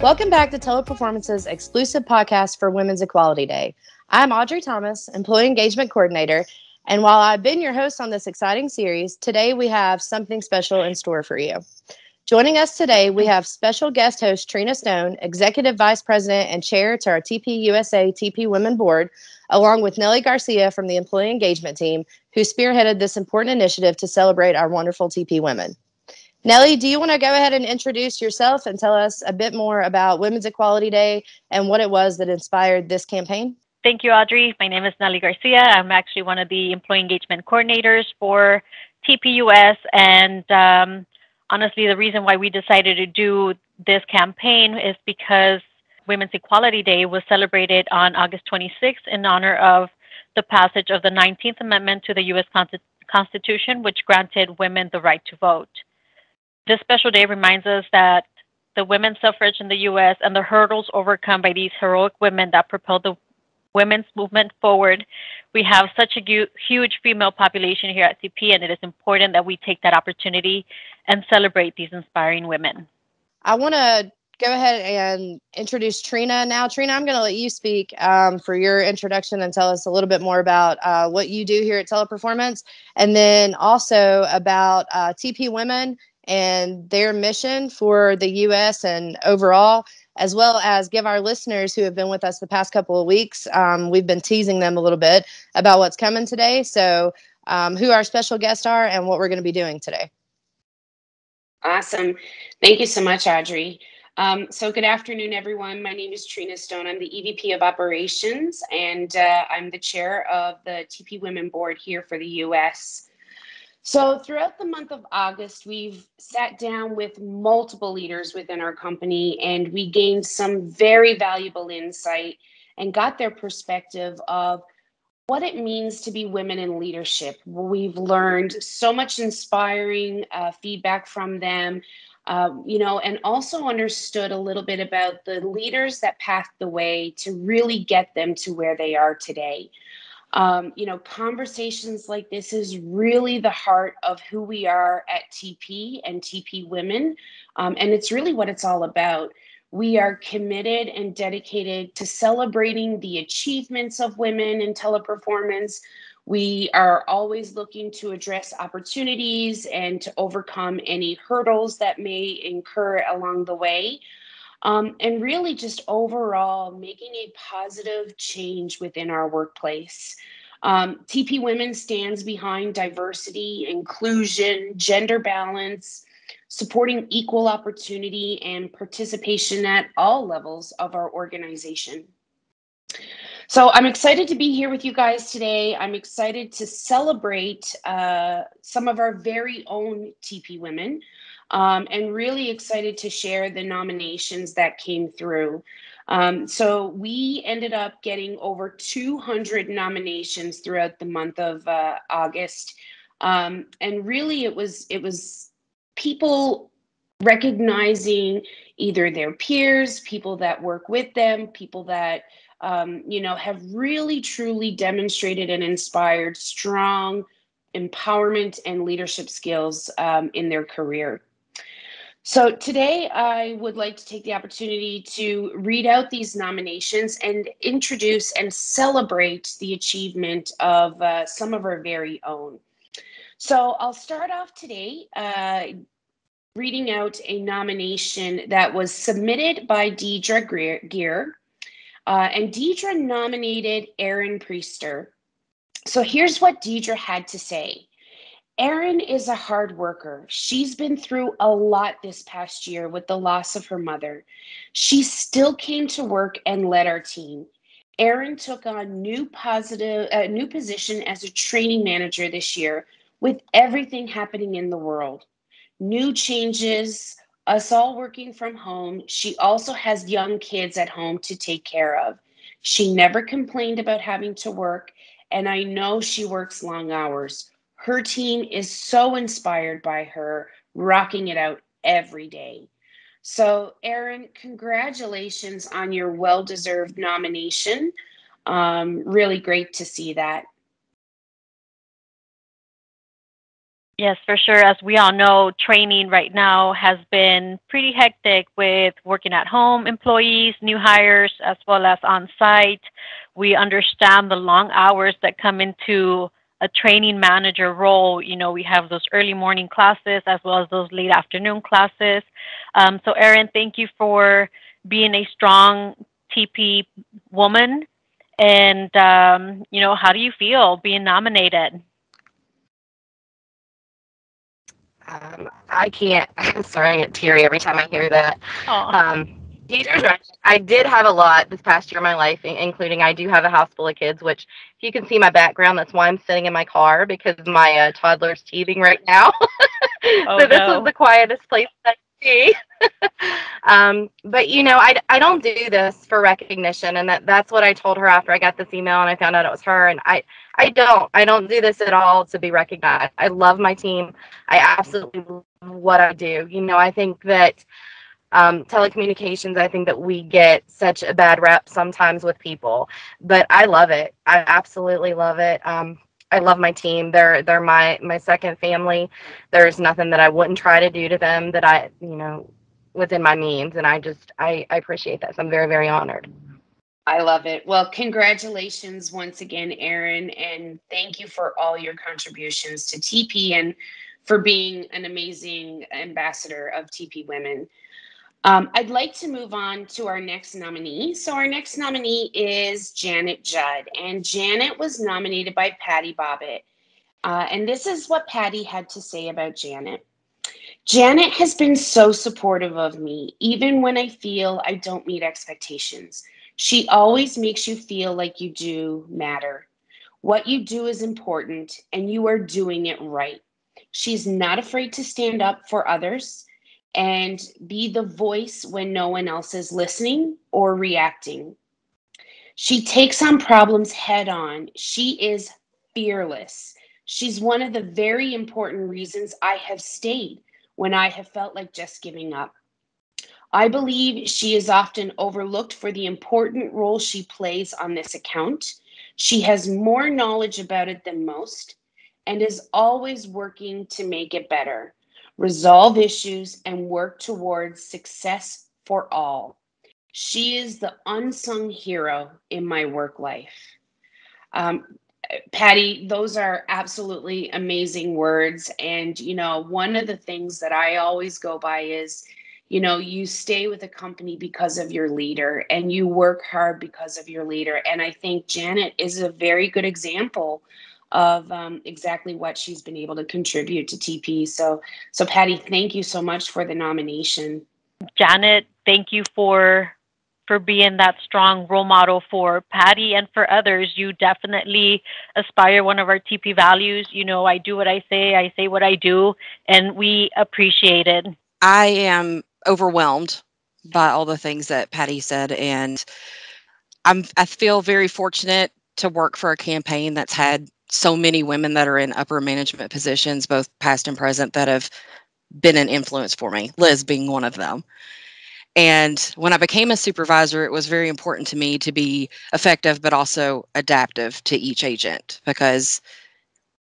Welcome back to Teleperformance's exclusive podcast for Women's Equality Day. I'm Audrey Thomas, Employee Engagement Coordinator, and while I've been your host on this exciting series, today we have something special in store for you. Joining us today, we have special guest host Trina Stone, Executive Vice President and Chair to our TP USA TP Women Board, along with Nellie Garcia from the Employee Engagement Team, who spearheaded this important initiative to celebrate our wonderful TP women. Nellie, do you want to go ahead and introduce yourself and tell us a bit more about Women's Equality Day and what it was that inspired this campaign? Thank you, Audrey. My name is Nellie Garcia. I'm actually one of the employee engagement coordinators for TPUS. And honestly, the reason why we decided to do this campaign is because Women's Equality Day was celebrated on August 26th in honor of the passage of the 19th Amendment to the U.S. Constitution, which granted women the right to vote. This special day reminds us that the women's suffrage in the U.S. and the hurdles overcome by these heroic women that propelled the women's movement forward. We have such a huge female population here at TP, and it is important that we take that opportunity and celebrate these inspiring women. I want to go ahead and introduce Trina now. Trina, I'm going to let you speak for your introduction and tell us a little bit more about what you do here at Teleperformance, and then also about TP Women and their mission for the U.S. and overall, as well as give our listeners who have been with us the past couple of weeks, we've been teasing them a little bit about what's coming today. So who our special guests are and what we're going to be doing today. Awesome. Thank you so much, Audrey. So good afternoon, everyone. My name is Trina Stone. I'm the EVP of Operations, and I'm the chair of the TP Women Board here for the U.S. So throughout the month of August, we've sat down with multiple leaders within our company, and we gained some very valuable insight and got their perspective of what it means to be women in leadership. We've learned so much inspiring feedback from them, and also understood a little bit about the leaders that paved the way to really get them to where they are today. Conversations like this is really the heart of who we are at TP and TP Women. And it's really what it's all about. We are committed and dedicated to celebrating the achievements of women in teleperformance. We are always looking to address opportunities and to overcome any hurdles that may incur along the way. And really just overall making a positive change within our workplace. TP Women stands behind diversity, inclusion, gender balance, supporting equal opportunity and participation at all levels of our organization. So I'm excited to be here with you guys today. I'm excited to celebrate some of our very own TP women. And really excited to share the nominations that came through. So we ended up getting over 200 nominations throughout the month of August. And really it was people recognizing either their peers, people that work with them, people that have really truly demonstrated and inspired strong empowerment and leadership skills in their career. So today I would like to take the opportunity to read out these nominations and introduce and celebrate the achievement of some of our very own. So I'll start off today reading out a nomination that was submitted by Deidre Gear. And Deidre nominated Erin Priester. So here's what Deidre had to say. Erin is a hard worker. She's been through a lot this past year with the loss of her mother. She still came to work and led our team. Erin took on new position as a training manager this year with everything happening in the world. New changes, us all working from home. She also has young kids at home to take care of. She never complained about having to work, and I know she works long hours. Her team is so inspired by her, rocking it out every day. So, Erin, congratulations on your well-deserved nomination. Really great to see that. Yes, for sure. As we all know, training right now has been pretty hectic with working at home employees, new hires, as well as on site. We understand the long hours that come into a training manager role. You know, we have those early morning classes as well as those late afternoon classes. So, Erin, thank you for being a strong TP woman. And, you know, how do you feel being nominated? I can't. I'm sorry, I get teary every time I hear that. Oh, Teachers, right. I did have a lot this past year of my life, including I do have a house full of kids, which if you can see my background, that's why I'm sitting in my car because my toddler's teething right now. oh So this was no. the quietest place I could be. But you know, I don't do this for recognition, and that's what I told her after I got this email and I found out it was her. And I don't do this at all to be recognized. I love my team. I absolutely love what I do. You know, I think that telecommunications, I think that we get such a bad rep sometimes with people, but I love it. I absolutely love it. I love my team. They're my second family. There's nothing that I wouldn't try to do to them that I, you know, within my means. And I appreciate that. So I'm very, very honored. I love it. Well, congratulations once again, Erin, and thank you for all your contributions to TP and for being an amazing ambassador of TP Women. I'd like to move on to our next nominee. So our next nominee is Janet Judd, and Janet was nominated by Patty Bobbitt. And this is what Patty had to say about Janet. Janet has been so supportive of me, even when I feel I don't meet expectations. She always makes you feel like you do matter. What you do is important, and you are doing it right. She's not afraid to stand up for others and be the voice when no one else is listening or reacting. She takes on problems head on. She is fearless. She's one of the very important reasons I have stayed when I have felt like just giving up. I believe she is often overlooked for the important role she plays on this account. She has more knowledge about it than most and is always working to make it better, resolve issues, and work towards success for all. She is the unsung hero in my work life. Um, Patty, those are absolutely amazing words. And, you know, one of the things that I always go by is, you know, you stay with a company because of your leader and you work hard because of your leader. And I think Janet is a very good example of exactly what she's been able to contribute to TP. So Patty, thank you so much for the nomination. Janet, thank you for being that strong role model for Patty and for others. You definitely aspire one of our TP values. You know, I do what I say what I do, and we appreciate it. I am overwhelmed by all the things that Patty said, and I feel very fortunate to work for a campaign that's had so many women that are in upper management positions, both past and present, that have been an influence for me, Liz being one of them. And when I became a supervisor, it was very important to me to be effective, but also adaptive to each agent, because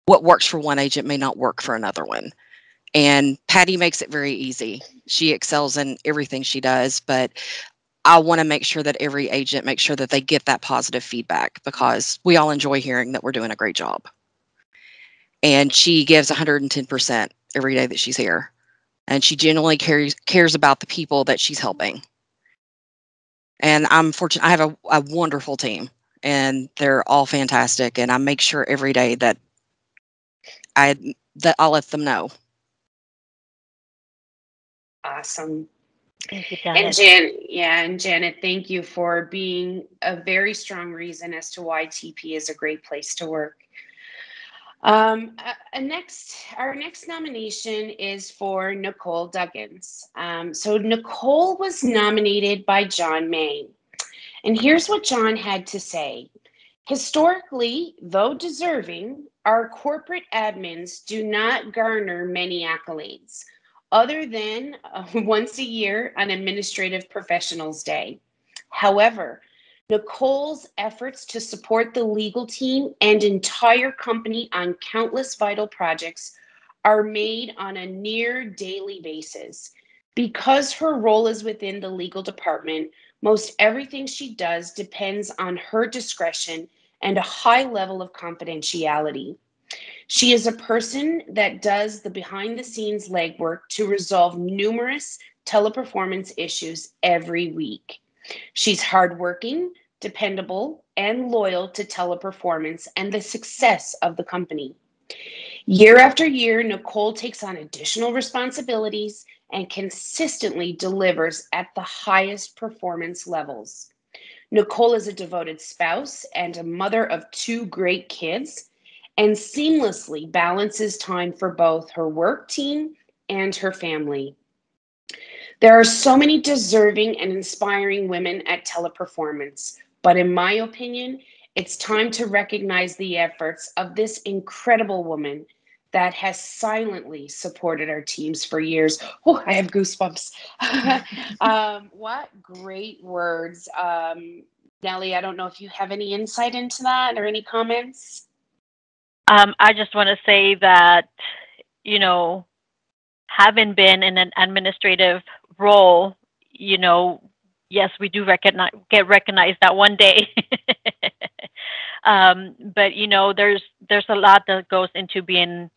what works for one agent may not work for another one. And Patty makes it very easy. She excels in everything she does, but I want to make sure that every agent makes sure that they get that positive feedback, because we all enjoy hearing that we're doing a great job. And she gives 110% every day that she's here. And she genuinely cares about the people that she's helping. And I'm fortunate. I have a wonderful team, and they're all fantastic. And I make sure every day that I'll let them know. Awesome. Thank you, And Janet. Janet, thank you for being a very strong reason as to why TP is a great place to work. Our next nomination is for Nicole Duggins. So Nicole was nominated by John May. And here's what John had to say. Historically, though deserving, our corporate admins do not garner many accolades, other than once a year on Administrative Professionals Day. However, Nicole's efforts to support the legal team and entire company on countless vital projects are made on a near daily basis. Because her role is within the legal department, most everything she does depends on her discretion and a high level of confidentiality. She is a person that does the behind the scenes legwork to resolve numerous teleperformance issues every week. She's hardworking, dependable, and loyal to teleperformance and the success of the company. Year after year, Nicole takes on additional responsibilities and consistently delivers at the highest performance levels. Nicole is a devoted spouse and a mother of two great kids and seamlessly balances time for both her work team and her family. There are so many deserving and inspiring women at Teleperformance, but in my opinion, it's time to recognize the efforts of this incredible woman that has silently supported our teams for years. Oh, I have goosebumps. What great words. Nellie, I don't know if you have any insight into that or any comments. I just want to say that, you know, having been in an administrative role, you know, yes, we do get recognized that one day. But you know, there's a lot that goes into being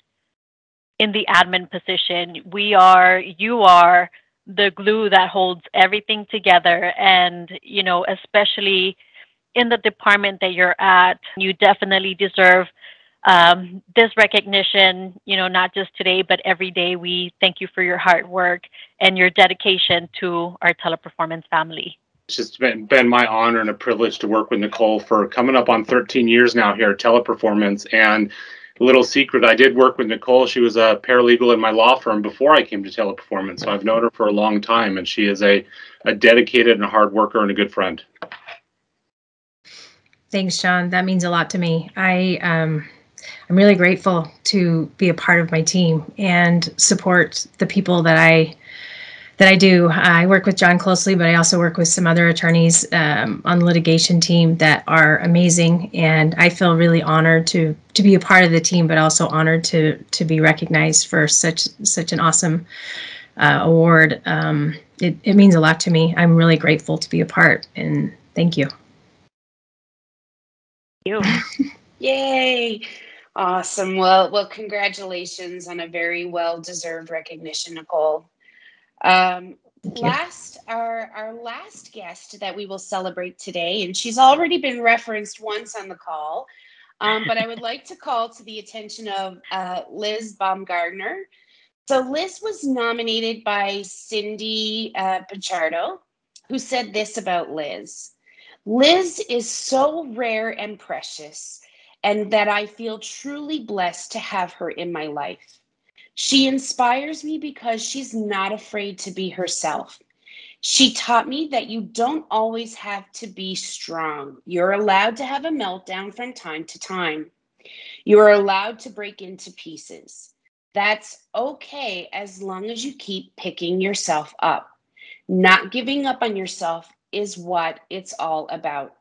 in the admin position. You are the glue that holds everything together, and you know, especially in the department that you're at, you definitely deserve this recognition, you know, not just today, but every day. We thank you for your hard work and your dedication to our Teleperformance family. It's just been my honor and a privilege to work with Nicole for coming up on 13 years now here at Teleperformance. And a little secret, I did work with Nicole. She was a paralegal in my law firm before I came to Teleperformance. So I've known her for a long time, and she is a dedicated and a hard worker and a good friend. Thanks, John. That means a lot to me. I'm really grateful to be a part of my team and support the people that I do. I work with John closely, but I also work with some other attorneys on the litigation team that are amazing. And I feel really honored to be a part of the team, but also honored to be recognized for such an awesome award. It means a lot to me. I'm really grateful to be a part, and thank you. Yay. Awesome. Well, congratulations on a very well-deserved recognition, Nicole. Our last guest that we will celebrate today, and she's already been referenced once on the call, but I would like to call to the attention of Liz Baumgardner. So Liz was nominated by Cindy Pichardo, who said this about Liz. Liz is so rare and precious, and that I feel truly blessed to have her in my life. She inspires me because she's not afraid to be herself. She taught me that you don't always have to be strong. You're allowed to have a meltdown from time to time. You're allowed to break into pieces. That's okay as long as you keep picking yourself up. Not giving up on yourself is what it's all about.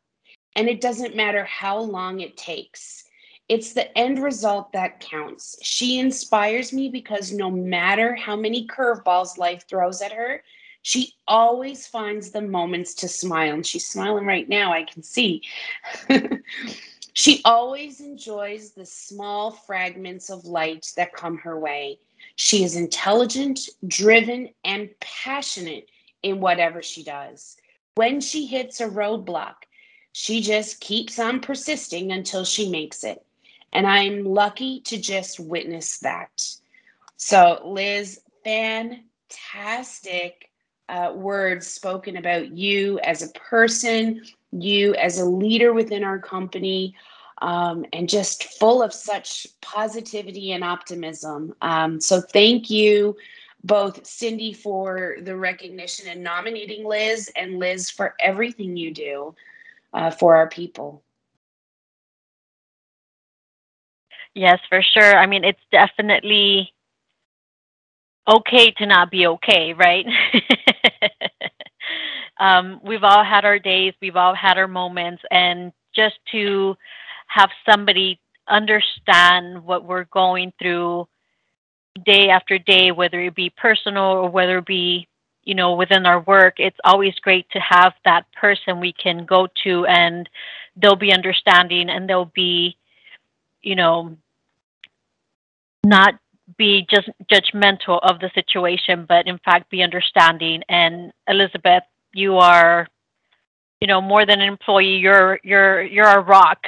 And it doesn't matter how long it takes. It's the end result that counts. She inspires me because no matter how many curveballs life throws at her, she always finds the moments to smile. And she's smiling right now, I can see. She always enjoys the small fragments of light that come her way. She is intelligent, driven, and passionate in whatever she does. When she hits a roadblock, she just keeps on persisting until she makes it. And I'm lucky to just witness that. So, Liz, fantastic words spoken about you as a person, you as a leader within our company, and just full of such positivity and optimism. So thank you, both Cindy, for the recognition and nominating Liz, and Liz for everything you do for our people. Yes, for sure. I mean, it's definitely okay to not be okay, right? We've all had our days, we've all had our moments, and just to have somebody understand what we're going through, day after day, whether it be personal or whether it be, you know, within our work, it's always great to have that person we can go to, and they'll be understanding, and they'll be, you know, not be just judgmental of the situation, but in fact be understanding. And Elizabeth, you are, you know, more than an employee, you're a rock.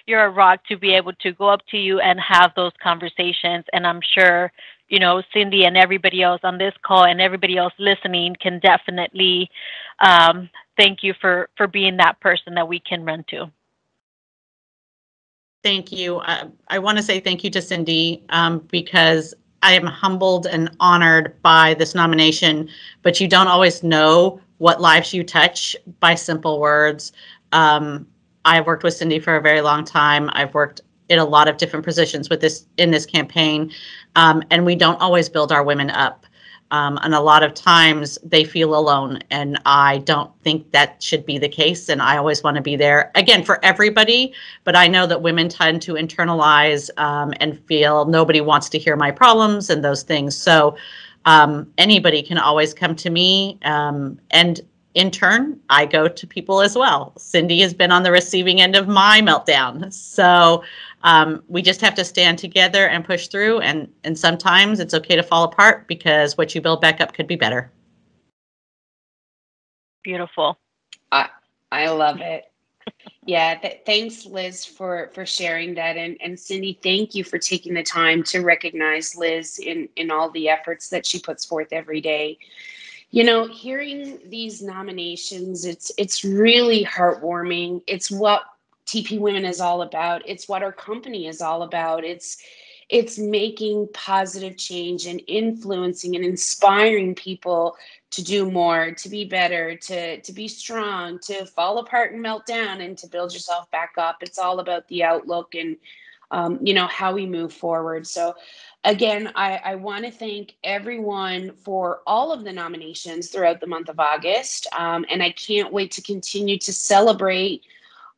You're a rock to be able to go up to you and have those conversations. And I'm sure, you know, Cindy and everybody else on this call and everybody else listening can definitely thank you for being that person that we can run to. Thank you. I want to say thank you to Cindy because I am humbled and honored by this nomination, but you don't always know what lives you touch by simple words. I've worked with Cindy for a very long time. I've worked in a lot of different positions with in this campaign, and we don't always build our women up. And a lot of times they feel alone, and I don't think that should be the case. And I always want to be there, again, for everybody. But I know that women tend to internalize and feel nobody wants to hear my problems and those things. So anybody can always come to me. And in turn, I go to people as well. Cindy has been on the receiving end of my meltdown. So we just have to stand together and push through. And sometimes it's okay to fall apart because what you build back up could be better. Beautiful. I love it. Yeah. Thanks, Liz, for sharing that. And Cindy, thank you for taking the time to recognize Liz in all the efforts that she puts forth every day. You know, hearing these nominations, it's really heartwarming. It's what TP Women is all about. It's what our company is all about. It's making positive change and influencing and inspiring people to do more, to be better, to be strong, to fall apart and melt down, and to build yourself back up. It's all about the outlook and you know, how we move forward. So again, I want to thank everyone for all of the nominations throughout the month of August. And I can't wait to continue to celebrate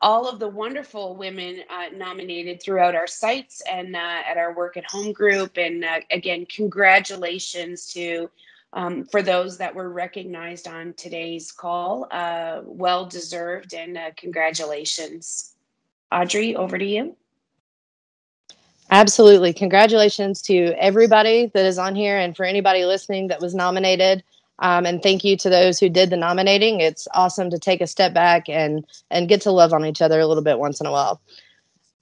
all of the wonderful women nominated throughout our sites and at our Work at Home group. And again, congratulations to for those that were recognized on today's call. Well deserved, and congratulations. Audrey, over to you. Absolutely. Congratulations to everybody that is on here, and for anybody listening that was nominated. And thank you to those who did the nominating. It's awesome to take a step back and get to love on each other a little bit once in a while.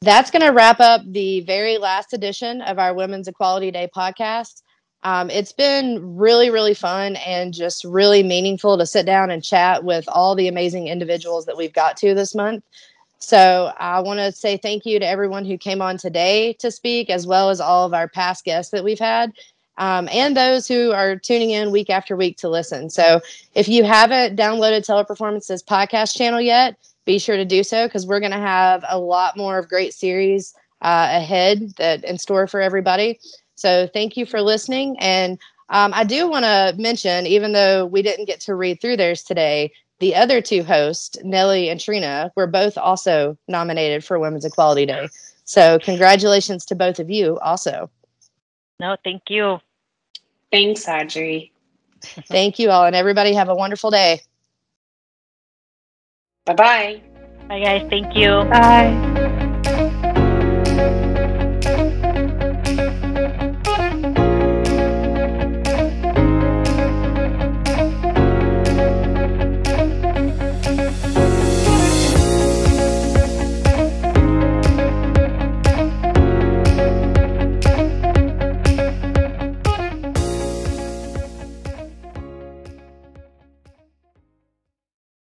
That's going to wrap up the very last edition of our Women's Equality Day podcast. It's been really, really fun and just really meaningful to sit down and chat with all the amazing individuals that we've got to this month. So I want to say thank you to everyone who came on today to speak, as well as all of our past guests that we've had, and those who are tuning in week after week to listen. So if you haven't downloaded Teleperformance's podcast channel yet, be sure to do so, because we're going to have a lot more of great series ahead that in store for everybody. So thank you for listening. And I do want to mention, even though we didn't get to read through theirs today, the other two hosts, Nellie and Trina, were both also nominated for Women's Equality Day. So congratulations to both of you also. No, thank you. Thanks, Audrey. Thank you all, and everybody have a wonderful day. Bye-bye. Bye, guys. Thank you. Bye.